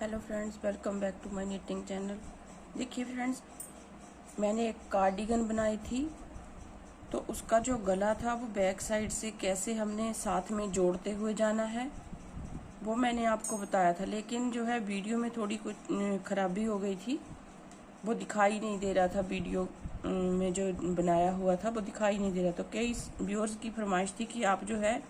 Hello friends, welcome back to my knitting channel. देखिए friends, मैंने एक कार्डिगन बनाई थी, तो उसका जो गला था वो बैक साइड से कैसे हमने साथ में जोड़ते हुए जाना है वो मैंने आपको बताया था। लेकिन जो है वीडियो में थोड़ी कुछ खराबी हो गई थी, वो दिखाई नहीं दे रहा था। वीडियो में जो बनाया हुआ था वो दिखाई नहीं दे रहा। तो कई व्यूअर्स की फरमाइश थी कि आप जो है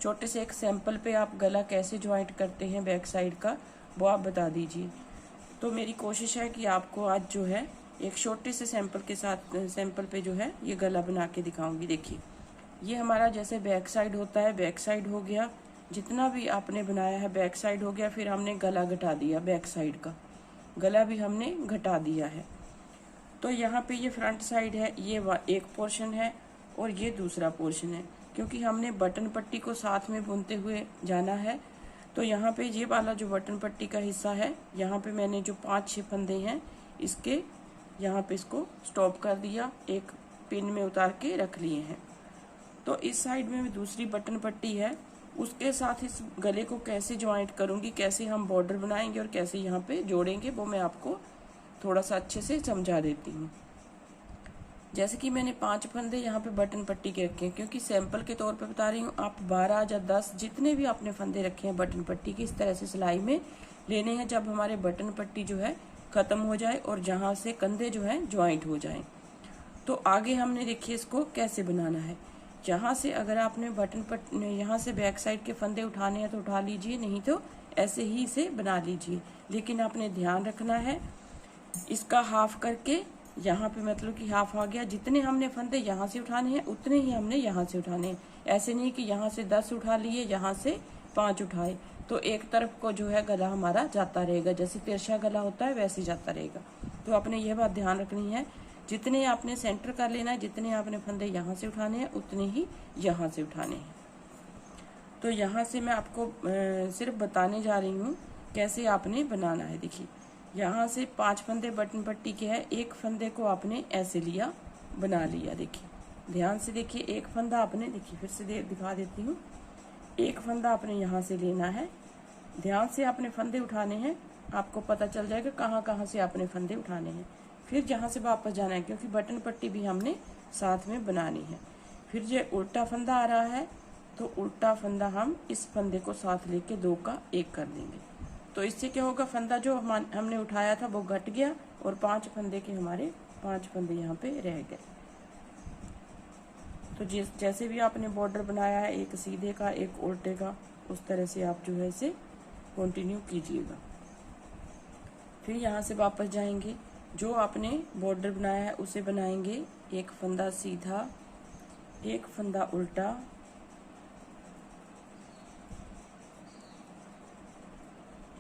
छोटे से एक सैंपल पे आप गला कैसे ज्वाइंट करते हैं बैक साइड का, वो आप बता दीजिए। तो मेरी कोशिश है कि आपको आज जो है एक छोटे से सैंपल पे जो है ये गला बना के दिखाऊंगी। देखिए, ये हमारा जैसे बैक साइड होता है, बैक साइड हो गया, जितना भी आपने बनाया है बैक साइड हो गया। फिर हमने गला घटा दिया, बैक साइड का गला भी हमने घटा दिया है। तो यहाँ पे ये फ्रंट साइड है, ये एक पोर्शन है और ये दूसरा पोर्शन है। क्योंकि हमने बटन पट्टी को साथ में बुनते हुए जाना है, तो यहाँ पे ये वाला जो बटन पट्टी का हिस्सा है, यहाँ पे मैंने जो 5-6 फंदे हैं इसके यहाँ पे इसको स्टॉप कर दिया, एक पिन में उतार के रख लिए हैं। तो इस साइड में भी दूसरी बटन पट्टी है, उसके साथ इस गले को कैसे ज्वाइंट करूंगी, कैसे हम बॉर्डर बनाएंगे और कैसे यहाँ पे जोड़ेंगे, वो मैं आपको थोड़ा सा अच्छे से समझा देती हूँ। जैसे कि मैंने 5 फंदे यहाँ पे बटन पट्टी के रखे हैं, क्योंकि सैंपल के तौर पे बता रही हूँ। आप 12 या 10 जितने भी आपने फंदे रखे हैं बटन पट्टी के, इस तरह से सिलाई में लेने हैं जब हमारे बटन पट्टी जो है खत्म हो जाए और जहाँ से कंधे जो है ज्वाइंट हो जाए। तो आगे हमने देखिए इसको कैसे बनाना है। यहाँ से अगर आपने बटन पट्टी यहाँ से बैक साइड के फंदे उठाने हैं तो उठा लीजिए, नहीं तो ऐसे ही इसे बना लीजिए। लेकिन आपने ध्यान रखना है, इसका हाफ करके यहाँ पे मतलब कि हाफ आ गया। जितने हमने फंदे यहाँ से उठाने हैं उतने ही हमने यहाँ से उठाने हैं। ऐसे नहीं कि यहाँ से 10 उठा लिए, यहाँ से 5 उठाए, तो एक तरफ को जो है गला हमारा जाता रहेगा, जैसे तिरछा गला होता है वैसे जाता रहेगा। तो आपने यह बात ध्यान रखनी है, जितने आपने सेंटर कर लेना है, जितने आपने फंदे यहाँ से उठाने हैं उतने ही यहाँ से उठाने हैं। तो यहाँ से मैं आपको सिर्फ बताने जा रही हूँ कैसे आपने बनाना है। देखिए, यहाँ से 5 फंदे बटन पट्टी के हैं, एक फंदे को आपने ऐसे लिया, बना लिया। देखिए ध्यान से देखिए, एक फंदा आपने, देखिए फिर से दिखा देती हूँ, एक फंदा आपने यहाँ से लेना है। ध्यान से आपने फंदे उठाने हैं, आपको पता चल जाएगा कहाँ कहाँ से आपने फंदे उठाने हैं। फिर जहाँ से वापस जाना है, क्योंकि बटन पट्टी भी हमने साथ में बनानी है। फिर जो उल्टा फंदा आ रहा है, तो उल्टा फंदा हम इस फंदे को साथ लेके 2 का 1 कर देंगे। तो इससे क्या होगा, फंदा जो हमने उठाया था वो घट गया और 5 फंदे के हमारे 5 फंदे यहाँ पे रह गए। तो जैसे भी आपने बॉर्डर बनाया है, एक सीधे का एक उल्टे का, उस तरह से आप जो है इसे कंटिन्यू कीजिएगा। फिर यहाँ से वापस जाएंगे, जो आपने बॉर्डर बनाया है उसे बनाएंगे। एक फंदा सीधा, एक फंदा उल्टा,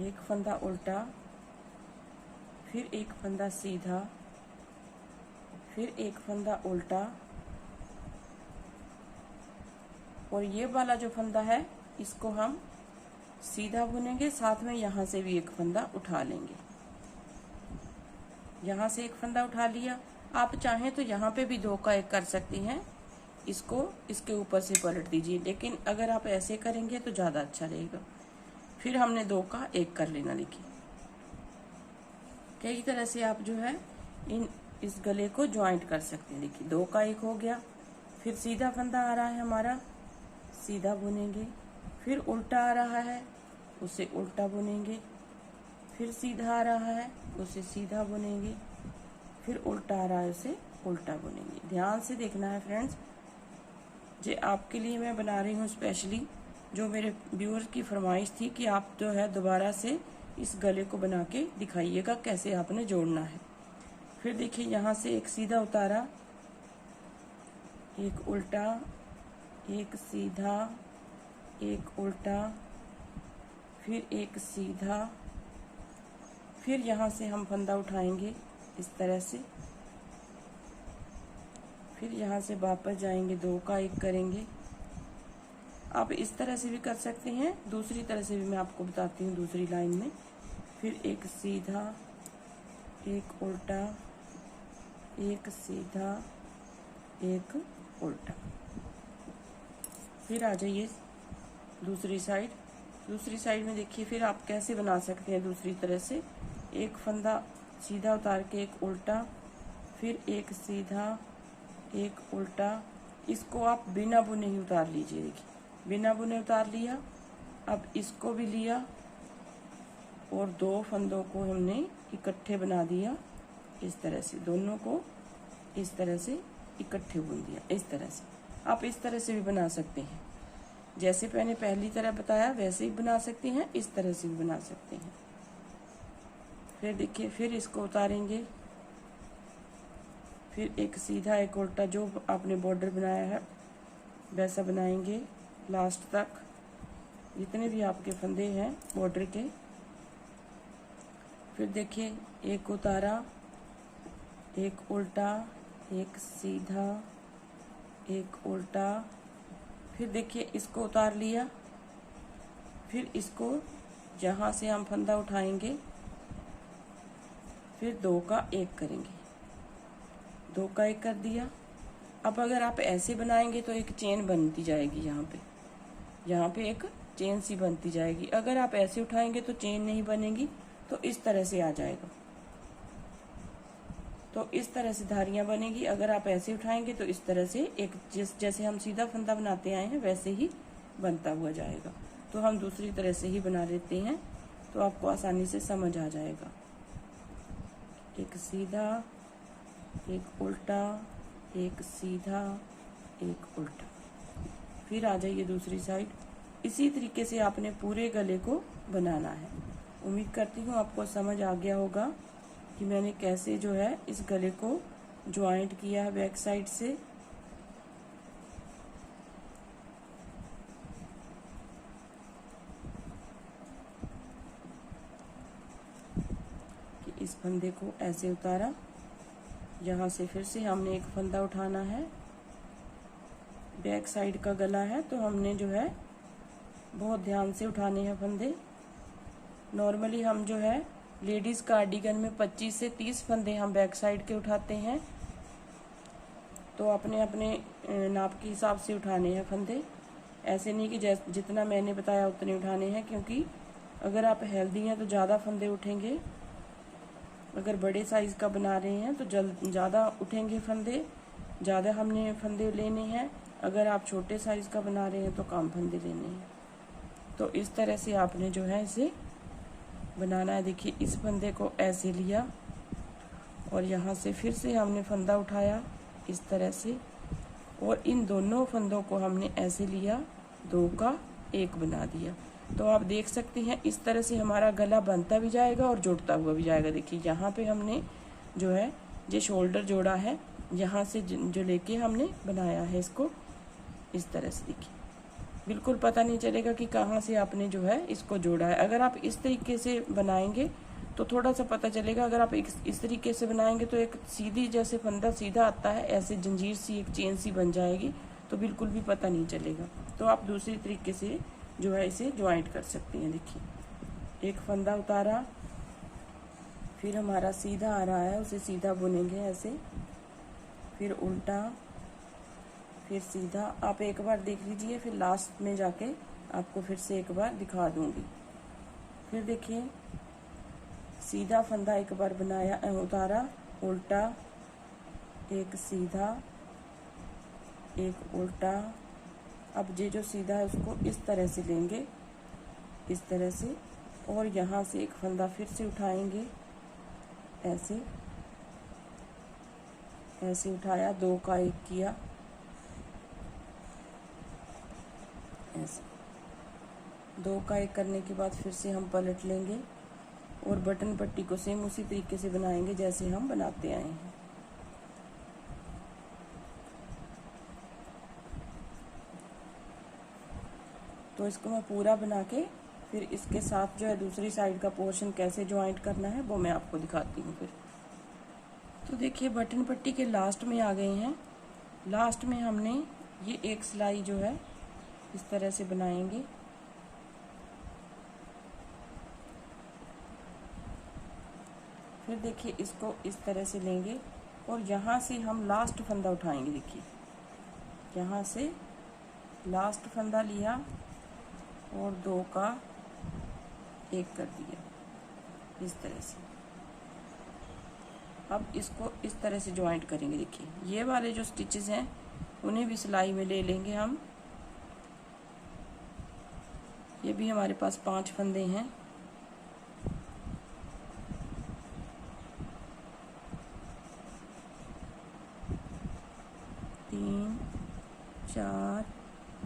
एक फंदा उल्टा, फिर एक फंदा सीधा, फिर एक फंदा उल्टा, और ये वाला जो फंदा है इसको हम सीधा बुनेंगे, साथ में यहाँ से भी एक फंदा उठा लेंगे। यहाँ से एक फंदा उठा लिया, आप चाहें तो यहाँ पे भी 2 का 1 कर सकती हैं, इसको इसके ऊपर से पलट दीजिए, लेकिन अगर आप ऐसे करेंगे तो ज़्यादा अच्छा रहेगा। फिर हमने 2 का 1 कर लेना। देखिए कई तरह से आप जो है इस गले को ज्वाइंट कर सकते हैं। देखिए 2 का 1 हो गया। फिर सीधा फंदा आ रहा है हमारा, सीधा बुनेंगे। फिर उल्टा आ रहा है, उसे उल्टा बुनेंगे। फिर सीधा आ रहा है, उसे सीधा बुनेंगे। फिर उल्टा आ रहा है, उसे उल्टा बुनेंगे। ध्यान से देखना है फ्रेंड्स, जो आपके लिए मैं बना रही हूँ स्पेशली, जो मेरे व्यूअर्स की फरमाइश थी कि आप जो है दोबारा से इस गले को बना के दिखाइएगा कैसे आपने जोड़ना है। फिर देखिए, यहाँ से एक सीधा उतारा, एक उल्टा, एक सीधा, एक उल्टा, फिर एक सीधा। फिर यहाँ से हम फंदा उठाएंगे इस तरह से, फिर यहाँ से वापस जाएंगे, 2 का 1 करेंगे। आप इस तरह से भी कर सकते हैं, दूसरी तरह से भी मैं आपको बताती हूँ दूसरी लाइन में। फिर एक सीधा, एक उल्टा, एक सीधा, एक उल्टा। फिर आ जाइए दूसरी साइड, दूसरी साइड में देखिए फिर आप कैसे बना सकते हैं दूसरी तरह से। एक फंदा सीधा उतार के एक उल्टा, फिर एक सीधा, एक उल्टा। इसको आप बिना बुने ही उतार लीजिए। देखिए बिना बुने उतार लिया। अब इसको भी लिया और दो फंदों को हमने इकट्ठे बना दिया इस तरह से, दोनों को इस तरह से इकट्ठे बुन दिया। इस तरह से आप इस तरह से भी बना सकते हैं, जैसे मैंने पहली तरह बताया वैसे ही बना सकते हैं, इस तरह से भी बना सकते हैं। फिर देखिए फिर इसको उतारेंगे, फिर एक सीधा एक उल्टा, जो आपने बॉर्डर बनाया है वैसा बनाएंगे लास्ट तक, जितने भी आपके फंदे हैं बॉर्डर के। फिर देखिए एक उतारा, एक उल्टा, एक सीधा, एक उल्टा। फिर देखिए इसको उतार लिया, फिर इसको जहाँ से हम फंदा उठाएंगे फिर दो का एक करेंगे, दो का एक कर दिया। अब अगर आप ऐसे बनाएंगे तो एक चेन बनती जाएगी, यहाँ पे एक चेन सी बनती जाएगी। अगर आप ऐसे उठाएंगे तो चेन नहीं बनेगी, तो इस तरह से आ जाएगा। तो इस तरह से धारियां बनेगी। अगर आप ऐसे उठाएंगे तो इस तरह से एक जैसे हम सीधा फंदा बनाते आए हैं वैसे ही बनता हुआ जाएगा। तो हम दूसरी तरह से ही बना लेते हैं, तो आपको आसानी से समझ आ जाएगा। एक सीधा, एक उल्टा, एक सीधा, एक उल्टा। फिर आ जाइए दूसरी साइड। इसी तरीके से आपने पूरे गले को बनाना है। उम्मीद करती हूँ आपको समझ आ गया होगा कि मैंने कैसे जो है इस गले को ज्वाइंट किया है बैक साइड से। कि इस फंदे को ऐसे उतारा, यहाँ से फिर से हमने एक फंदा उठाना है। बैक साइड का गला है तो हमने जो है बहुत ध्यान से उठाने हैं फंदे। नॉर्मली हम जो है लेडीज़ कार्डिगन में 25 से 30 फंदे हम बैक साइड के उठाते हैं, तो अपने अपने नाप के हिसाब से उठाने हैं फंदे। ऐसे नहीं कि जितना मैंने बताया उतने उठाने हैं, क्योंकि अगर आप हेल्दी हैं तो ज़्यादा फंदे उठेंगे। अगर बड़े साइज़ का बना रहे हैं तो ज़्यादा उठेंगे फंदे, ज़्यादा हमने फंदे लेने हैं। अगर आप छोटे साइज़ का बना रहे हैं तो कम फंदे लेने हैं। तो इस तरह से आपने जो है इसे बनाना है। देखिए इस फंदे को ऐसे लिया और यहाँ से फिर से हमने फंदा उठाया इस तरह से, और इन दोनों फंदों को हमने ऐसे लिया, दो का एक बना दिया। तो आप देख सकते हैं इस तरह से हमारा गला बनता भी जाएगा और जुड़ता हुआ भी जाएगा। देखिए यहाँ पे हमने जो है ये शोल्डर जोड़ा है, यहाँ से जो लेके हमने बनाया है इसको इस तरह से। देखिए बिल्कुल पता नहीं चलेगा कि कहाँ से आपने जो है इसको जोड़ा है। अगर आप इस तरीके से बनाएंगे तो थोड़ा सा पता चलेगा। अगर आप इस तरीके से बनाएंगे तो एक सीधी जैसे फंदा सीधा आता है, ऐसे जंजीर सी एक चेन सी बन जाएगी, तो बिल्कुल भी पता नहीं चलेगा। तो आप दूसरी तरीके से जो है इसे ज्वाइंट कर सकते हैं। देखिए एक फंदा उतारा, फिर हमारा सीधा आ रहा है उसे सीधा बुनेंगे ऐसे, फिर उल्टा, फिर सीधा। आप एक बार देख लीजिए, फिर लास्ट में जाके आपको फिर से एक बार दिखा दूंगी। फिर देखिए सीधा फंदा एक बार बनाया, उतारा, उल्टा, एक सीधा, एक उल्टा। अब ये जो सीधा है उसको इस तरह से लेंगे, इस तरह से, और यहाँ से एक फंदा फिर से उठाएंगे ऐसे, ऐसे उठाया, दो का एक किया ऐसे। दो का एक करने के बाद फिर से हम पलट लेंगे और बटन पट्टी को सेम उसी तरीके से बनाएंगे जैसे हम बनाते आए हैं। तो इसको मैं पूरा बना के फिर इसके साथ जो है दूसरी साइड का पोर्शन कैसे ज्वाइंट करना है वो मैं आपको दिखाती हूँ फिर। तो देखिए बटन पट्टी के लास्ट में आ गए हैं। लास्ट में हमने ये एक सिलाई जो है इस तरह से बनाएंगे। फिर देखिए इसको इस तरह से लेंगे और यहाँ से हम लास्ट फंदा उठाएंगे। देखिए यहाँ से लास्ट फंदा लिया और दो का एक कर दिया इस तरह से। अब इसको इस तरह से ज्वाइंट करेंगे। देखिए ये वाले जो स्टिचेस हैं उन्हें भी सिलाई में ले लेंगे हम। ये भी हमारे पास 5 फंदे हैं। तीन, 4,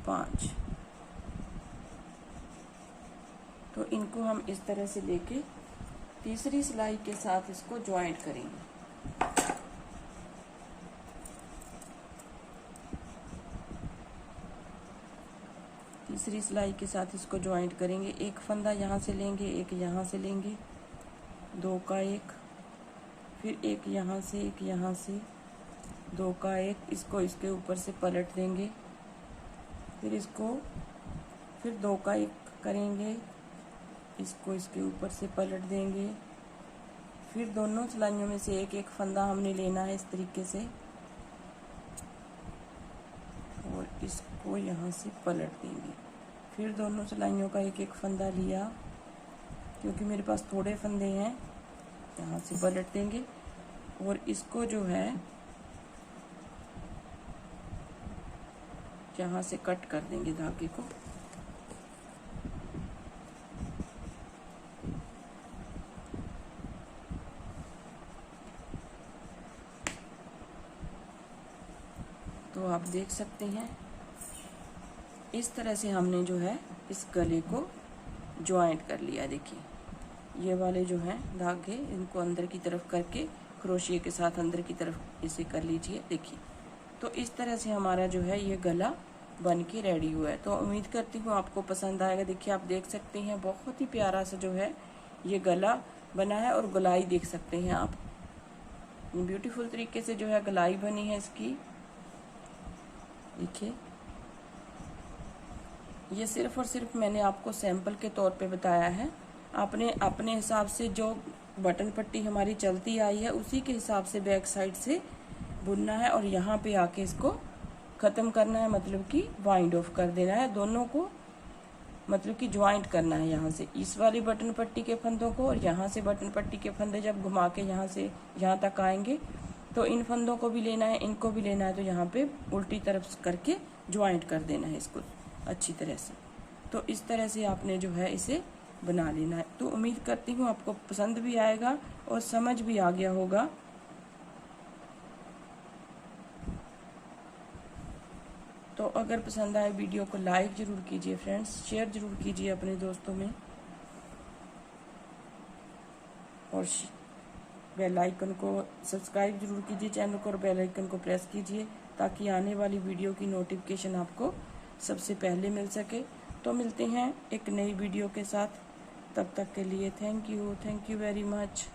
5। तो इनको हम इस तरह से लेके तीसरी सिलाई के साथ इसको ज्वाइंट करेंगे। तीसरी सिलाई के साथ इसको ज्वाइंट करेंगे। एक फंदा यहाँ से लेंगे, एक यहाँ से लेंगे, 2 का 1, फिर एक यहाँ से, एक यहाँ से, 2 का 1। इसको इसके ऊपर से पलट देंगे, फिर इसको फिर 2 का 1 करेंगे, इसको इसके ऊपर से पलट देंगे। फिर दोनों सिलाइयों में से एक एक फंदा हमने लेना है इस तरीके से, और इसको यहाँ से पलट देंगे। फिर दोनों सिलाइयों का एक एक फंदा लिया, क्योंकि मेरे पास थोड़े फंदे हैं, यहाँ से पलट देंगे और इसको जो है यहाँ से कट कर देंगे धागे को। तो आप देख सकते हैं इस तरह से हमने जो है इस गले को ज्वाइंट कर लिया। देखिए ये वाले जो हैं धागे, इनको अंदर की तरफ करके क्रोशिया के साथ अंदर की तरफ इसे कर लीजिए। देखिए तो इस तरह से हमारा जो है ये गला बन के रेडी हुआ है। तो उम्मीद करती हूँ आपको पसंद आएगा। देखिए आप देख सकते हैं बहुत ही प्यारा सा जो है ये गला बना है, और गलाई देख सकते हैं आप, ब्यूटीफुल तरीके से जो है गलाई बनी है इसकी। देखिए ये सिर्फ और सिर्फ मैंने आपको सैंपल के तौर पे बताया है। आपने अपने हिसाब से जो बटन पट्टी हमारी चलती आई है उसी के हिसाब से बैक साइड से बुनना है, और यहाँ पे आके इसको ख़त्म करना है, मतलब कि वाइंड ऑफ कर देना है दोनों को, मतलब कि ज्वाइंट करना है यहाँ से इस वाली बटन पट्टी के फंदों को, और यहाँ से बटन पट्टी के फंदे जब घुमा के यहाँ से यहाँ तक आएंगे तो इन फंदों को भी लेना है, इनको भी लेना है, तो यहाँ पे उल्टी तरफ करके ज्वाइंट कर देना है इसको अच्छी तरह से। तो इस तरह से आपने जो है इसे बना लेना है। तो उम्मीद करती हूँ आपको पसंद भी आएगा और समझ भी आ गया होगा। तो अगर पसंद आए वीडियो को लाइक ज़रूर कीजिए फ्रेंड्स, शेयर ज़रूर कीजिए अपने दोस्तों में, और बेल आइकन को सब्सक्राइब जरूर कीजिए चैनल को, और बेल आइकन को प्रेस कीजिए ताकि आने वाली वीडियो की नोटिफिकेशन आपको सबसे पहले मिल सके। तो मिलते हैं एक नई वीडियो के साथ, तब तक के लिए थैंक यू वेरी मच।